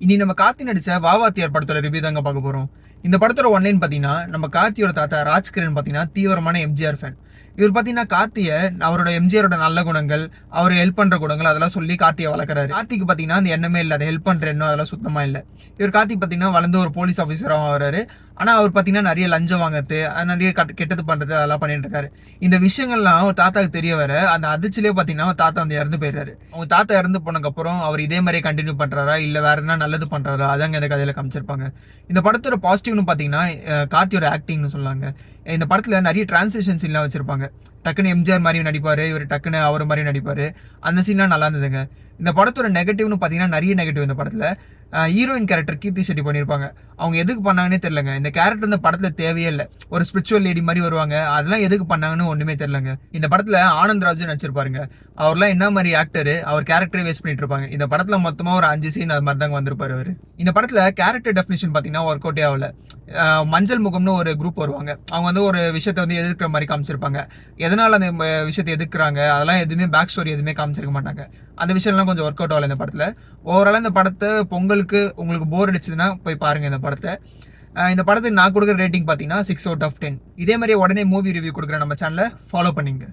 இனி நம்ம கார்த்தி நடிச்ச வாவாத்தியார் படத்தோட ரிவ்யூ தாங்க பார்க்க போறோம். இந்த படத்தோட ஒன்லைன் பாத்தீங்கன்னா, நம்ம கார்த்தியோட தாத்தா ராஜ்கிரண் பாத்தீங்கன்னா தீவிரமான எம்ஜிஆர் ஃபேன். இவர் பாத்தீங்கன்னா கார்த்திய அவரோட எம்ஜிஆரோட நல்ல குணங்கள், அவர் ஹெல்ப் பண்ற குணங்கள் அதெல்லாம் சொல்லி கார்த்தியை வளர்க்குறாரு. கார்த்திக்கு பாத்தீங்கன்னா அந்த எண்ணமே இல்லை, அதை ஹெல்ப் பண்ற எண்ணம் அதெல்லாம் சுத்தமா இல்லை. இவர் கார்த்திக் பாத்தீங்கன்னா வளர்ந்து ஒரு போலீஸ் ஆஃபீஸராக வர்றாரு. ஆனா அவர் பாத்தீங்கன்னா நிறைய லஞ்சம் வாங்குறது, நிறைய கெட்டது பண்றது அதெல்லாம் பண்ணிட்டு இருக்காரு. இந்த விஷயங்கள்லாம் அவர் தாத்தாக்கு தெரிய வர அந்த அதிர்ச்சியிலே பாத்தீங்கன்னா தாத்தா வந்து இறந்து போயிடுறாரு. அவங்க தாத்தா இறந்து போனதுக்கு அப்புறம் அவர் இதே மாதிரி கண்டினியூ பண்றாரா இல்ல வேற என்ன நல்லது பண்றாரா அதாங்க இந்த கதையில காமிச்சிருப்பாங்க. இந்த படத்தோட பாசிட்டிவ்னு பாத்தீங்கன்னா கார்த்தியோட ஆக்டிங்னு சொல்லாங்க. இந்த படத்துல நிறைய டிரான்ஸ்லேஷன் சீன்லாம் வச்சிருப்பாங்க. டக்குன்னு எம்ஜிஆர் மாதிரி நடிப்பாரு, இவர் டக்குன்னு அவர் மாதிரி நடிப்பாரு. அந்த சீன்லாம் நல்லா இருந்ததுங்க. இந்த படத்தோட நெகட்டிவ்னு பாத்தீங்கன்னா நிறைய நெகட்டிவ் இந்த படத்துல. ஹீரோயின் கேரக்டர் கீர்த்தி செட்டி பண்ணியிருப்பாங்க. அவங்க எதுக்கு பண்ணாங்கன்னே தெரியலங்க. இந்த கேரக்டர் இந்த படத்துல தேவையே இல்லை. ஒரு ஸ்பிரிச்சுவல் லேடி மாதிரி வருவாங்க, அதெல்லாம் எதுக்கு பண்ணாங்கன்னு ஒண்ணுமே தெரியலங்க. இந்த படத்துல ஆனந்த்ராஜும் நடிச்சிருப்பாருங்க. அவர்லாம் என்ன மாதிரி ஆக்டர், அவர் கேரக்டரே வேஸ்ட் பண்ணிட்டு இருப்பாங்க. இந்த படத்துல மொத்தமா ஒரு 5 சீன் அது மாதிரி தாங்க வந்திருப்பாரு அவரு. இந்த படத்துல கேரக்டர் டெஃபினிஷன் பாத்தீங்கன்னா ஒர்க் அவுட்டே ஆகல. மஞ்சள் முகம்னு ஒரு குரூப் வருவாங்க. அவங்க வந்து ஒரு விஷயத்தை வந்து எதிர்க்கிற மாதிரி காமிச்சிருப்பாங்க. எதனால அந்த விஷயத்தை எதிர்க்கிறாங்க அதெல்லாம் எதுவுமே பேக் ஸ்டோரி எதுவுமே காமிச்சிருக்க மாட்டாங்க. அந்த விஷயம்லாம் கொஞ்சம் ஒர்க் அவுட் ஆகல இந்த படத்துல. ஓவரால் இந்த படத்தை பொங்கலுக்கு உங்களுக்கு போர் அடிச்சதுன்னா போய் பாருங்க இந்த படத்தை. இந்த படத்துக்கு நான் கொடுக்குற ரேட்டிங் பார்த்தீங்கன்னா 6 out of 10. இதே மாதிரி உடனே மூவி ரிவ்யூ கொடுக்குற நம்ம சேனலை ஃபாலோ பண்ணிங்க.